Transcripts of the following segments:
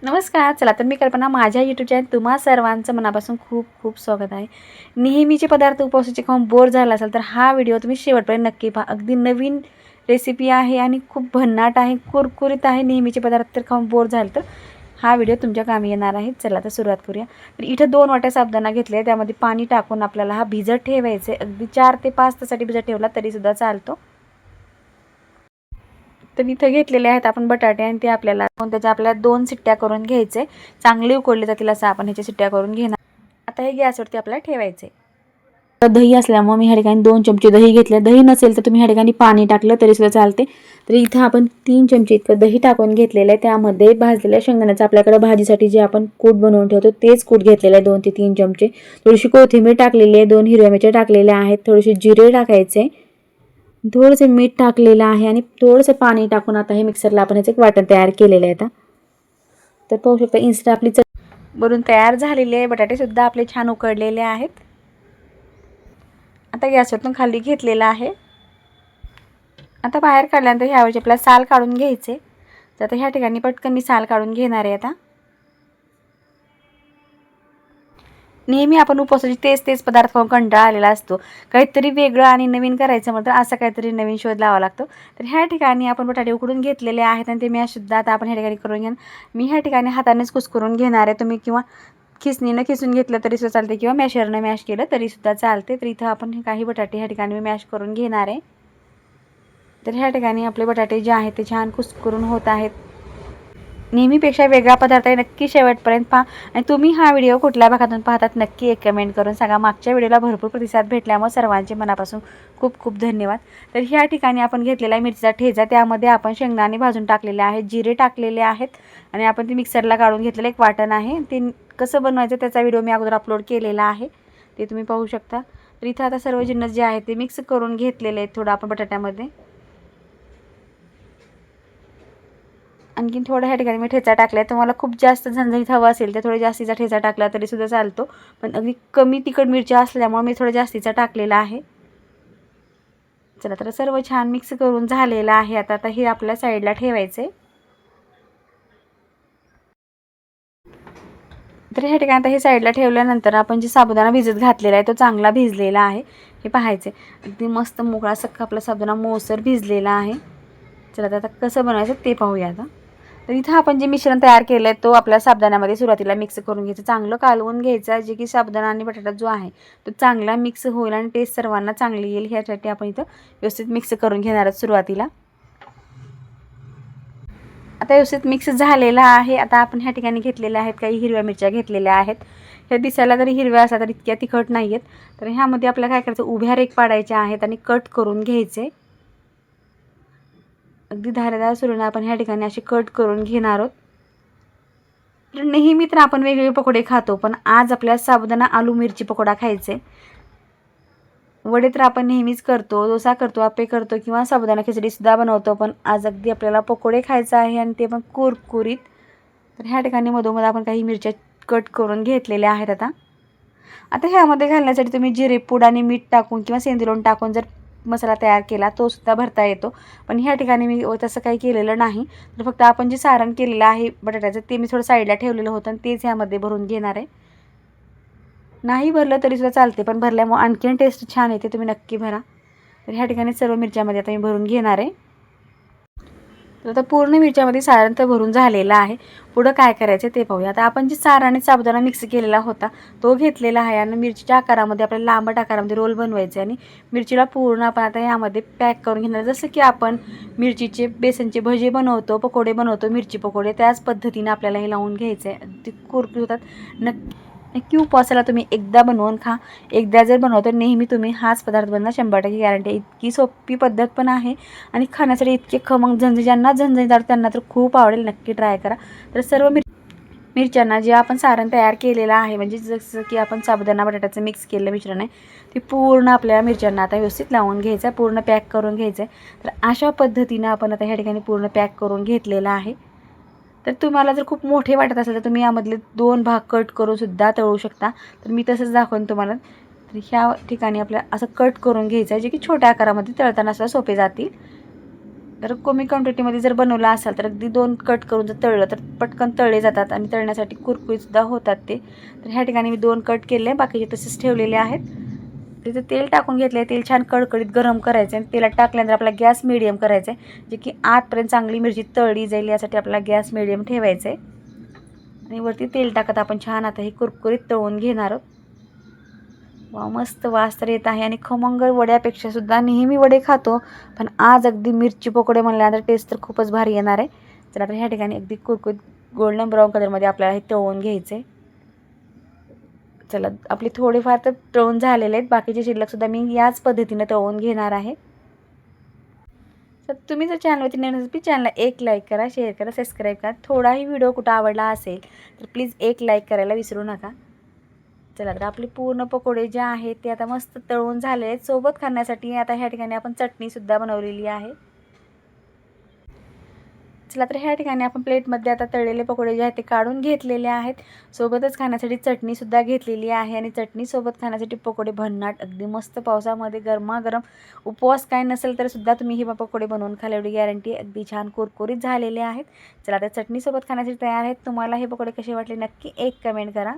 नमस्कार. चला तर मी कल्पना माझ्या यूट्यूब चॅनल तुम्हा सर्वांचं मनापासून खूप खूप स्वागत आहे. नेहमीचे पदार्थ उपवासाचे खाऊन बोर झाला असाल तर हा व्हिडिओ तुम्ही शेवटपर्यंत नक्की पहा. अगदी नवीन रेसिपी आहे आणि खूप भन्नाट आहे, कुरकुरीत आहे. नेहमीचे पदार्थ तर खाऊन बोर झाले तर हा व्हिडिओ तुमच्या कामी येणार आहे. चला तर सुरुवात करूया. तर इथं 2 वाट्या साबुदाणा घेतले, त्यामध्ये पाणी टाकून आपल्याला हा भिजत ठेवायचे. अगदी 4 ते 5 तासासाठी भिजत ठेवला तरीसुद्धा चालतो. तर इथं घेतलेले आहेत आपण बटाटे आणि ते आपल्याला त्याच्या आपल्याला 2 शिट्ट्या करून घ्यायचे. चांगले उकडले जातील असं आपण ह्याच्या शिट्ट्या करून घेणार. आता हे गॅसवरती आपल्याला ठेवायचे. दही असल्यामुळे मी ह्या ठिकाणी 2 चमचे दही घेतले. दही नसेल तर तुम्ही ह्या ठिकाणी पाणी टाकलं तरी सुद्धा चालते. तर इथं आपण 3 चमचे इतकं दही टाकून घेतलेलं आहे. त्यामध्ये भाजलेल्या शेंगदाण्याचं आपल्याकडे भाजीसाठी जे आपण कूट बनवून ठेवतो तेच कूट घेतलेलं आहे 2 ते 3 चमचे. थोडीशी कोथिंबीर टाकलेली आहे, 2 हिरव्या मिरच्या टाकलेल्या आहेत, थोडेसे जिरे टाकायचे, थोडंसं मीठ टाकलेलं आहे आणि थोडंसं पाणी टाकून आता हे मिक्सरला आपण ह्याचं एक वाटण तयार केलेलं आहे. आता तर पाहू शकता इन्स्टंट आपली बनून तयार झालेली आहे. बटाटे सुद्धा आपले छान उकडलेले आहेत. आता गॅसवरून खाली घेतलेला आहे. आता बाहेर काढल्यानंतर ह्यावेळी आपल्याला साल काढून घ्यायचे. तर आता ह्या ठिकाणी पटकन मी साल काढून घेणार आहे. आता नेहमी आपण उपवासाची तेच पदार्थ खाऊन कंटाळा आलेला असतो. काहीतरी वेगळं आणि नवीन करायचं म्हटलं तर असं काहीतरी नवीन शोध लावावा लागतो. तर ह्या ठिकाणी आपण बटाटे उकडून घेतलेले आहेत आणि ते मॅशसुद्धा आता आपण ह्या ठिकाणी करून घेणार. मी ह्या ठिकाणी हातानेच कुस्करून घेणार आहे. तुम्ही किंवा खिसणीनं खिसून घेतलं तरीसुद्धा चालते किंवा मॅशरनं मॅश केलं तरीसुद्धा चालते. तर इथं आपण काही बटाटे ह्या ठिकाणी मी मॅश करून घेणार आहे. तर ह्या ठिकाणी आपले बटाटे जे आहेत ते छान कुस्करून होत आहेत. नेहमीपेक्षा वेगळा पदार्थ आहे, नक्की शेवटपर्यंत पहा. आणि तुम्ही हा व्हिडिओ कुठल्या भागातून पाहतात नक्की एक कमेंट करून सांगा. मागच्या व्हिडिओला भरपूर प्रतिसाद भेटल्यामुळे सर्वांचे मनापासून खूप खूप धन्यवाद. तर ह्या ठिकाणी आपण घेतलेला मिरचीचा ठेचा, त्यामध्ये आपण शेंगदाणे भाजून टाकलेले आहेत, जिरे टाकलेले आहेत आणि आपण ते मिक्सरला काढून घेतलेलं एक वाटण आहे. ते कसं बनवायचं त्याचा व्हिडिओ मी अगोदर अपलोड केलेला आहे, ते तुम्ही पाहू शकता. तर इथं आता सर्व जिन्नस जे आहेत ते मिक्स करून घेतलेले आहेत थोडं आपण बटाट्यामध्ये. आणखीन थोडं ह्या ठिकाणी मी ठेचा टाकला आहे. तुम्हाला खूप जास्त झणझणीत हवा असेल तर थोडं जास्तीचा ठेचा टाकला तरीसुद्धा चालतो, पण अगदी कमी तिखट मिरची असल्यामुळे मी थोडं जास्तीचा टाकलेला आहे. चला तर सर्व छान मिक्स करून झालेलं आहे. आता हे आपल्या साईडला ठेवायचं आहे. तर ह्या ठिकाणी आता हे साईडला ठेवल्यानंतर आपण जे साबुदाणा भिजत घातलेला आहे तो चांगला भिजलेला आहे हे पाहायचं. अगदी मस्त मोकळा सख्खा आपला साबुदाणा मोसर भिजलेला आहे. चला तर आता कसं बनवायचं ते पाहूया. आता तर इथं आपण जे मिश्रण तयार केलं आहे तो आपल्या साबुदाण्यामध्ये सुरुवातीला मिक्स करून घ्यायचं, चांगलं कालवून घ्यायचं, जे की साबुदाणा आणि बटाटा जो आहे तो चांगला मिक्स होईल आणि टेस्ट सर्वांना चांगली येईल ह्यासाठी आपण इथं व्यवस्थित मिक्स करून घेणार आहोत सुरुवातीला. आता व्यवस्थित मिक्स झालेला आहे. आता आपण ह्या ठिकाणी घेतलेल्या आहेत काही हिरव्या मिरच्या घेतलेल्या आहेत. ह्या दिसायला जरी हिरव्या असल्या तरी इतक्या तिखट नाही आहेत. तर ह्यामध्ये आपल्याला काय करायचं, उभ्या रेख पाडायच्या आहेत आणि कट करून घ्यायचे. अगदी धारेदार सुरीने आपण ह्या ठिकाणी असे कट करून घेणार आहोत. तर नेहमी तर आपण वेगवेगळे पकोडे खातो, पण आज आपल्याला साबुदाणा आलू मिरची पकोडा खायचे. वडे तर आपण नेहमीच करतो, डोसा करतो, आप्पे करतो किंवा साबुदाणा खिचडीसुद्धा बनवतो, पण आज अगदी आपल्याला पकोडे खायचं आहे आणि ते पण कुरकुरीत. तर ह्या ठिकाणी मधोमध आपण काही मिरच्या कट करून घेतलेल्या आहेत. आता ह्यामध्ये घालण्यासाठी तुम्ही जिरे पूड आणि मीठ टाकून किंवा सेंदूर टाकून जर मसाला तयार केला तो सुद्धा भरता येतो, पण ह्या ठिकाणी मी तसं काही केलेलं नाही. तर फक्त आपण जे सारण केलेलं आहे बटाट्याचं ते मी थोडं साईडला ठेवलेलं होतं आणि तेच ह्यामध्ये भरून घेणार आहे. नाही भरलं तरीसुद्धा चालते, पण भरल्यामुळे आणखीन टेस्ट छान येते, तुम्ही नक्की भरा. तर ह्या ठिकाणी सर्व मिरच्यामध्ये आता मी भरून घेणार आहे. तर आता पूर्ण मिरच्यामध्ये सारण तर भरून झालेलं आहे. पुढं काय करायचं ते पाहूया. आता आपण जे सारण आणि साबुदाणा मिक्स केलेला होता तो घेतलेला आहे आणि मिरचीच्या आकारामध्ये आपल्याला लांबट आकारामध्ये रोल बनवायचे आणि मिरचीला पूर्ण आपण आता यामध्ये पॅक करून घेणार. जसं की आपण मिरचीचे बेसनचे भजे बनवतो, पकोडे बनवतो, मिरची पकोडे, त्याच पद्धतीने आपल्याला हे लावून घ्यायचं आहे. ते कुरकुरीत होतात. नक्की उपवासाला तुम्ही एकदा बनवून खा. एकदा जर बनवतो नेहमी तुम्ही हाच पदार्थ बनवा, 100% गॅरंटी. इतकी सोपी पद्धत पण आहे आणि खाण्यासाठी इतके खमंग ज्यांना झणझणीत त्यांना तर खूप आवडेल. नक्की ट्राय करा. तर सर्व मिरच्यांना जे आपण सारण तयार केलेलं आहे, म्हणजे जसं की आपण साबुदाणा बटाट्याचं मिक्स केलेलं मिश्रण आहे ते पूर्ण आपल्याला मिरच्यांना आता व्यवस्थित लावून घ्यायचं आहे, पूर्ण पॅक करून घ्यायचं आहे. तर अशा पद्धतीनं आपण आता ह्या ठिकाणी पूर्ण पॅक करून घेतलेलं आहे. तर तुम्हाला जर खूप मोठे वाटत असेल तर तुम्ही यामधले 2 भाग कट करून सुद्धा तळू शकता. तर मी तसंच दाखवून तुम्हाला. तर ह्या ठिकाणी आपल्याला असं कट करून घ्यायचं आहे, जे की छोट्या आकारामध्ये तळताना सुद्धा सोपे जातील. जर कमी क्वांटिटीमध्ये जर बनवलं असाल तर अगदी 2 कट करून जर तळलं तर पटकन तळले जातात आणि तळण्यासाठी कुरकुरीतसुद्धा होतात ते. तर ह्या ठिकाणी मी 2 कट केले, बाकीचे तसेच ठेवलेले आहेत. तिथं तेल टाकून घेतले, तेल छान कडकडीत गरम करायचं आणि तेलात टाकल्यानंतर आपला गॅस मिडियम करायचा आहे, जे की आतपर्यंत चांगली मिरची तळली जाईल यासाठी आपल्याला गॅस मिडियम ठेवायचा आहे. आणि वरती तेल टाकत आपण छान आता हे कुरकुरीत तळून घेणार आहोत. वा, मस्त वास तर येत आहे आणि खमंग वड्यापेक्षा सुद्धा नेहमी वडे खातो, पण आज अगदी मिरची पकोडे म्हणल्यानंतर टेस्ट तर खूपच भारी येणार आहे. तर आता ह्या ठिकाणी अगदी कुरकुरीत गोल्डन ब्राऊन कलरमध्ये आपल्याला हे तळून घ्यायचं आहे. चला, आपले थोडेफार तर तळून झालेले आहेत, बाकीचे शिल्लकसुद्धा मी याच पद्धतीने तळून घेणार आहे. तर तुम्ही जर चॅनलवरती नवीन असेल प्लीज चॅनलला एक लाईक करा, शेअर करा, सबस्क्राईब करा. थोडाही व्हिडिओ कुठं आवडला असेल तर प्लीज एक लाईक करायला विसरू नका. चला, तर आपले पूर्ण पकोडे जे आहेत ते आता मस्त तळून झाले आहेत. सोबत खाण्यासाठी आता ह्या ठिकाणी आपण चटणीसुद्धा बनवलेली आहे. चला, तर ह्या ठिकाणी आपण प्लेटमध्ये आता तळलेले पकोडे जे आहेत ते काढून घेतलेले आहेत. सोबतच खाण्यासाठी चटणीसुद्धा घेतलेली आहे आणि चटणीसोबत खाण्यासाठी पकोडे भन्नाट अगदी मस्त पावसामध्ये गरमागरम. उपवास काय नसेल तर सुद्धा तुम्ही हे पकोडे बनवून खाल एवढी गॅरंटी. अगदी छान कुरकुरीत झालेले आहेत. चला, तर चटणीसोबत खाण्यासाठी तयार आहेत. तुम्हाला हे पकोडे कसे वाटले नक्की एक कमेंट करा.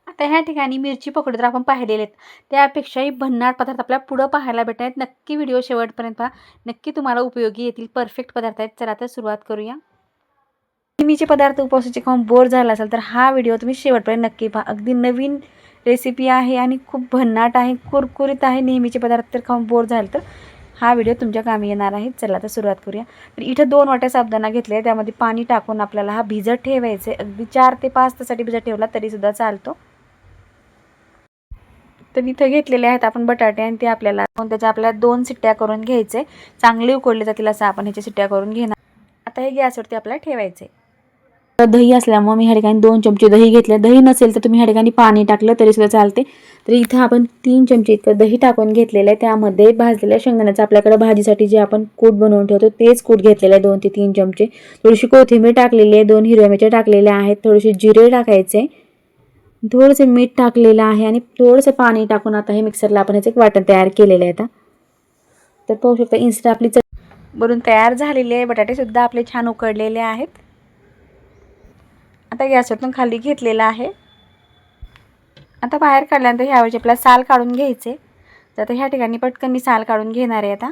आता ह्या ठिकाणी मिरची पकोडे तर आपण पाहिलेले आहेत, त्यापेक्षाही भन्नाट पदार्थ आपल्याला पुढं पाहायला भेटत आहेत. नक्की व्हिडिओ शेवटपर्यंत पहा, नक्की तुम्हाला उपयोगी येतील. परफेक्ट पदार्थ आहेत. चला, तर सुरुवात करूया. नेहमीचे पदार्थ उपवासाचे खाऊन बोर झाला असेल तर हा व्हिडिओ तुम्ही शेवटपर्यंत नक्की पहा. अगदी नवीन रेसिपी आहे आणि खूप भन्नाट आहे, कुरकुरीत आहे. नेहमीचे पदार्थ तर खाऊन बोर झाले तर हा व्हिडिओ तुमच्या कामी येणार आहे. चला, तर सुरुवात करूया. तर इथं 2 वाट्या साबुदाणा घेतले, त्यामध्ये पाणी टाकून आपल्याला हा भिजत ठेवायचे. अगदी 4 ते 5 तासासाठी भिजत ठेवला तरीसुद्धा चालतो. तर इथं घेतलेले आहेत आपण बटाटे आणि ते आपल्याला त्याच्या आपल्याला 2 शिट्ट्या करून घ्यायचे. चांगले उकडले जातील असं आपण ह्याच्या शिट्ट्या करून घेणार. आता हे गॅसवरती आपल्याला ठेवायचे. दही असल्यामुळे मी ह्या ठिकाणी 2 चमचे दही घेतले. दही नसेल तर तुम्ही ह्या ठिकाणी पाणी टाकलं तरीसुद्धा चालते. तर इथं आपण 3 चमचे इतकं दही टाकून घेतलेलं आहे. त्यामध्ये भाजलेल्या शेंगदाण्याचं आपल्याकडे भाजीसाठी जे आपण कूट बनवून ठेवतो तेच कूट घेतलेलं आहे 2 ते 3 चमचे. थोडीशी कोथिंबीर टाकलेली आहे, 2 हिरव्या मिरच्या टाकलेल्या आहेत, थोडेसे जिरे टाकायचे, थोडंसं मीठ टाकलेलं आहे आणि थोडंसं पाणी टाकून आता हे मिक्सरला आपण ह्याचं एक वाटण तयार केलेलं आहे. आता तर पाहू शकता इन्स्टंट आपली बनून तयार झालेली आहे. बटाटेसुद्धा आपले छान उकडलेले आहेत. आता गॅसवरून खाली घेतलेला आहे. आता बाहेर काढल्यानंतर ह्यावेळी आपल्याला साल काढून घ्यायचे. तर आता ह्या ठिकाणी पटकन मी साल काढून घेणार आहे. आता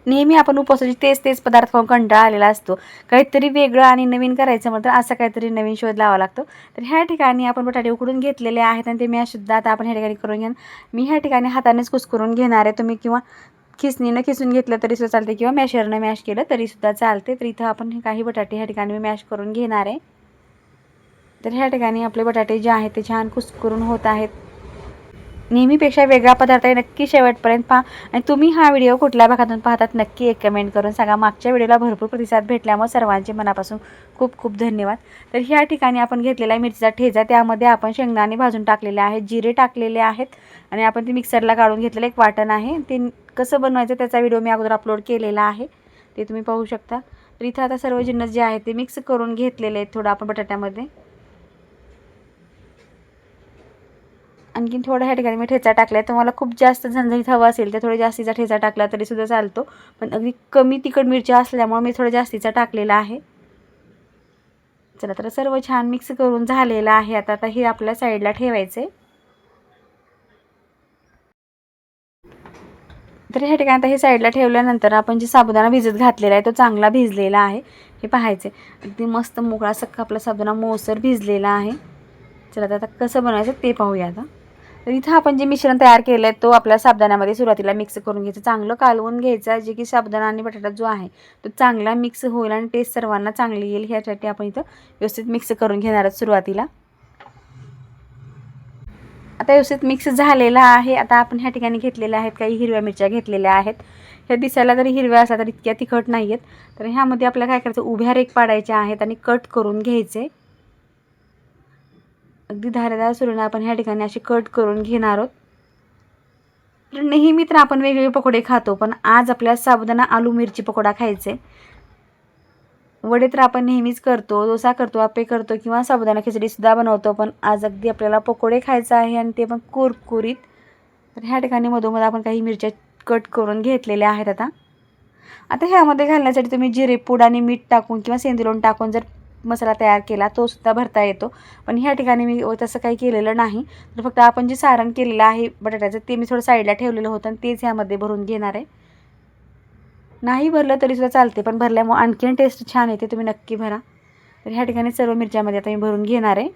नेहमी आपण उपवासाची तेच पदार्थ खाऊन कंटाळा आलेला असतो. काहीतरी वेगळं आणि नवीन करायचं म्हटलं तर असं काहीतरी नवीन शोध लावावा लागतो. तर ह्या ठिकाणी आपण बटाटे उकडून घेतलेले आहेत आणि ते मॅशसुद्धा आता आपण ह्या ठिकाणी करून घेणार. मी ह्या ठिकाणी हातानेच कुस्करून घेणार आहे. तुम्ही किंवा खिसणीनं खिसून घेतलं तरीसुद्धा चालते किंवा मॅशरनं मॅश केलं तरीसुद्धा चालते. तर इथं आपण काही बटाटे ह्या ठिकाणी मी मॅश करून घेणार आहे. तर ह्या ठिकाणी आपले बटाटे जे आहेत ते छान कुस्करून होत आहेत. नेहमीपेक्षा वेगळा पदार्थ आहे. नक्की शेवटपर्यंत पहा आणि तुम्ही हा व्हिडिओ कुठल्या भागातून पाहतात नक्की एक कमेंट करून सांगा. मागच्या व्हिडिओला भरपूर प्रतिसाद भेटल्यामुळे सर्वांचे मनापासून खूप खूप धन्यवाद. तर ह्या ठिकाणी आपण घेतलेला मिरचीचा ठेचा, त्यामध्ये आपण शेंगदाणे भाजून टाकलेले आहेत, जिरे टाकलेले आहेत आणि आपण ते मिक्सरला काढून घेतलेलं एक वाटण आहे. ते कसं बनवायचं त्याचा व्हिडिओ मी अगोदर अपलोड केलेला आहे, ते तुम्ही पाहू शकता. तर इथं आता सर्व जिन्नस जे आहेत ते मिक्स करून घेतलेले आहेत. थोडं आपण बटाट्यामध्ये आणखीन थोडं ह्या ठिकाणी मी ठेचा टाकला आहे. तुम्हाला खूप जास्त झणझणीत हवा असेल तर थोडं जास्तीचा ठेचा टाकला तरीसुद्धा चालतो, पण अगदी कमी तिखट मिरची असल्यामुळे मी थोडं जास्तीचा टाकलेला आहे. चला, तर सर्व छान मिक्स करून झालेलं आहे. आता हे आपल्या साईडला ठेवायचं आहे. तर ह्या ठिकाणी आता हे साईडला ठेवल्यानंतर आपण जे साबुदाणा भिजत घातलेला आहे तो चांगला भिजलेला आहे हे पाहायचे. अगदी मस्त मोकळा सख्खा आपला साबुदाणा मोसर भिजलेला आहे. चला, तर आता कसं बनवायचं ते पाहूया. आता तर इथं आपण जे मिश्रण तयार केलं आहे तो आपल्या साबुदाण्यामध्ये सुरुवातीला मिक्स करून घ्यायचं, चांगलं कालवून घ्यायचं, जे की साबुदाणा आणि बटाटा जो आहे तो चांगला मिक्स होईल आणि टेस्ट सर्वांना चांगली येईल ह्यासाठी आपण इथं व्यवस्थित मिक्स करून घेणार आहोत सुरुवातीला. आता व्यवस्थित मिक्स झालेला आहे. आता आपण ह्या ठिकाणी घेतलेल्या आहेत काही हिरव्या मिरच्या घेतलेल्या आहेत. ह्या दिसायला जरी हिरव्या असल्या तर इतक्या तिखट नाही आहेत. तर ह्यामध्ये आपल्याला काय करायचं, उभ्या रेघ पाडायच्या आहेत आणि कट करून घ्यायचे. अगदी धारेदार सुरीने आपण ह्या ठिकाणी असे कट करून घेणार आहोत. तर नेहमी तर आपण वेगवेगळे पकोडे खातो, पण आज आपल्याला साबुदाणा आलू मिरची पकोडा खायचे. वडे तर आपण नेहमीच करतो, डोसा करतो, आप्पे करतो किंवा साबुदाणा खिचडीसुद्धा बनवतो, पण आज अगदी आपल्याला पकोडे खायचं आहे आणि ते पण कुरकुरीत. तर ह्या ठिकाणी मधोमध आपण काही मिरच्या कट करून घेतलेल्या आहेत. आता ह्यामध्ये घालण्यासाठी तुम्ही जिरे पूड आणि मीठ टाकून किंवा सेंदूर टाकून जर मसाला तयार केला तो सुद्धा भरता येतो. पण ह्या ठिकाणी मी तसं काही केलेलं नाही. तर फक्त आपण जे सारण केलेलं आहे बटाट्याचं ते मी थोडं साईडला ठेवलेलं होतं आणि तेच ह्यामध्ये भरून घेणार आहे. नाही भरलं तरीसुद्धा चालते, पण भरल्यामुळे आणखीन टेस्ट छान येते. तुम्ही नक्की भरा. तर ह्या ठिकाणी सर्व मिरच्यामध्ये आता मी भरून घेणार आहे.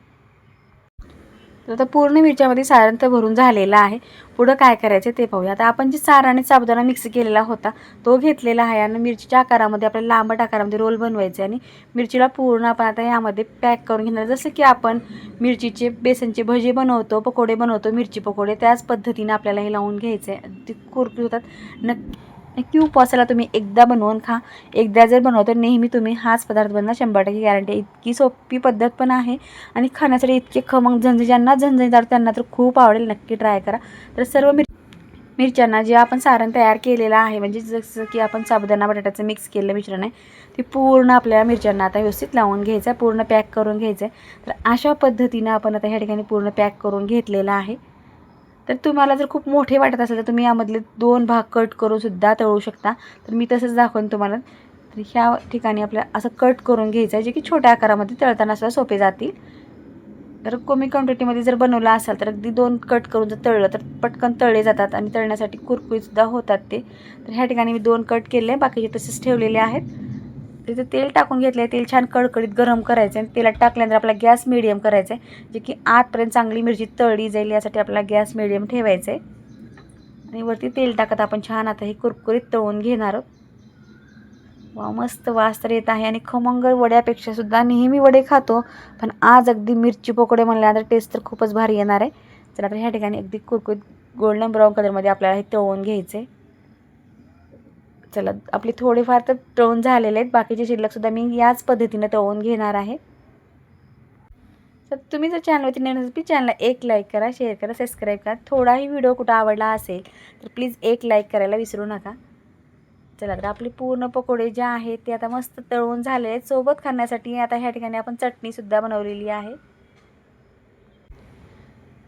तर आता पूर्ण मिरच्यामध्ये सारण तर भरून झालेलं आहे. पुढं काय करायचं ते पाहूया. आता आपण जे सारण आणि साबुदाणा मिक्स केलेला होता तो घेतलेला आहे आणि मिरचीच्या आकारामध्ये आपल्याला लांबट आकारामध्ये रोल बनवायचे आणि मिरचीला पूर्ण आपण आता यामध्ये पॅक करून घेणार. जसं की आपण मिरचीचे बेसनचे भजे बनवतो, पकोडे बनवतो, मिरची पकोडे, त्याच पद्धतीने आपल्याला हे लावून घ्यायचं आहे. ते कुरकुरीत होतात. नक्की उपवासाला तुम्ही एकदा बनवून खा. एकदा जर बनवतो नेहमी तुम्ही हाच पदार्थ बनवा, 100% गॅरंटी. इतकी सोपी पद्धत पण आहे आणि खाण्यासाठी इतके खमंग ज्यांना झणझणीत त्यांना तर खूप आवडेल. नक्की ट्राय करा. तर सर्व मिरच्यांना जे आपण सारण तयार केलेलं आहे, म्हणजे जसं की आपण साबुदाणा बटाट्याचं मिक्स केलेलं मिश्रण आहे ते पूर्ण आपल्या मिरच्यांना आता व्यवस्थित लावून घ्यायचं आहे, पूर्ण पॅक करून घ्यायचं आहे. तर अशा पद्धतीनं आपण आता ह्या ठिकाणी पूर्ण पॅक करून घेतलेलं आहे. तर तुम्हाला जर खूप मोठे वाटत असेल तर तुम्ही यामधले 2 भाग कट करून सुद्धा तळू शकता. तर मी तसंच दाखवून तुम्हाला. तर ह्या ठिकाणी आपल्याला असं कट करून घ्यायचं आहे जे की छोट्या आकारामध्ये तळताना सुद्धा सोपे जातील. तर कमी क्वांटिटीमध्ये जर बनवला असाल तर अगदी 2 कट करून जर तळलं तर पटकन तळले जातात आणि तळण्यासाठी कुरकुरीतसुद्धा होतात ते. तर ह्या ठिकाणी मी 2 कट केले, बाकीचे तसेच ठेवलेले आहेत. तिथं तेल टाकून घेतलं आहे. तेल छान कडकडीत गरम करायचं आहे आणि तेलात टाकल्यानंतर आपला गॅस मिडियम करायचा आहे, जे की आतपर्यंत चांगली मिरची तळली जाईल यासाठी आपल्याला गॅस मिडियम ठेवायचा आहे. आणि वरती तेल टाकत आपण छान आता हे कुरकुरीत तळून घेणार आहोत. वा, मस्त वास तर येत आहे आणि खमंग वड्यापेक्षा सुद्धा नेहमी वडे खातो, पण आज अगदी मिरची पकोडे म्हणल्यानंतर टेस्ट तर खूपच भारी येणार आहे. चला तर ह्या ठिकाणी अगदी कुरकुरीत गोल्डन ब्राऊन कलरमध्ये आपल्याला हे तळून घ्यायचं आहे. चला, आपले थोडेफार तर तळून झालेले आहेत, बाकीचे शिल्लकसुद्धा मी याच पद्धतीने तळून घेणार आहे. तर तुम्ही जर चॅनलवरती नवीन असेल प्लीज चॅनलला एक लाईक करा, शेअर करा, सबस्क्राईब करा. थोडाही व्हिडिओ कुठं आवडला असेल तर प्लीज एक लाईक करायला विसरू नका. चला तर आपले पूर्ण पकोडे जे आहेत ते आता मस्त तळून झाले आहेत. सोबत खाण्यासाठी आता ह्या ठिकाणी आपण चटणीसुद्धा बनवलेली आहे.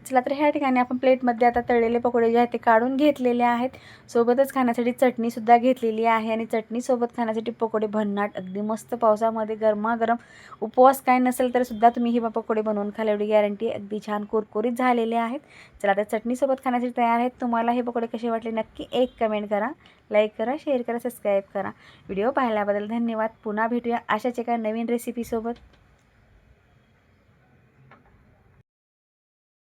चला तर ह्या ठिकाणी आपण प्लेटमध्ये आता तळलेले पकोडे जे आहेत ते काढून घेतलेले आहेत. सोबतच खाण्यासाठी चटणीसुद्धा घेतलेली आहे आणि चटणीसोबत खाण्यासाठी पकोडे भन्नाट अगदी मस्त पावसामध्ये गरमागरम. उपवास काय नसेल तर सुद्धा तुम्ही हे पकोडे बनवून खाल एवढी गॅरंटी. अगदी छान कुरकुरीत झालेले आहेत. चला तर चटणीसोबत खाण्यासाठी तयार आहेत. तुम्हाला हे पकोडे कसे वाटले नक्की एक कमेंट करा, लाईक करा, शेअर करा, सबस्क्राईब करा. व्हिडिओ पाहिल्याबद्दल धन्यवाद. पुन्हा भेटूया अशाच एका नवीन रेसिपीसोबत.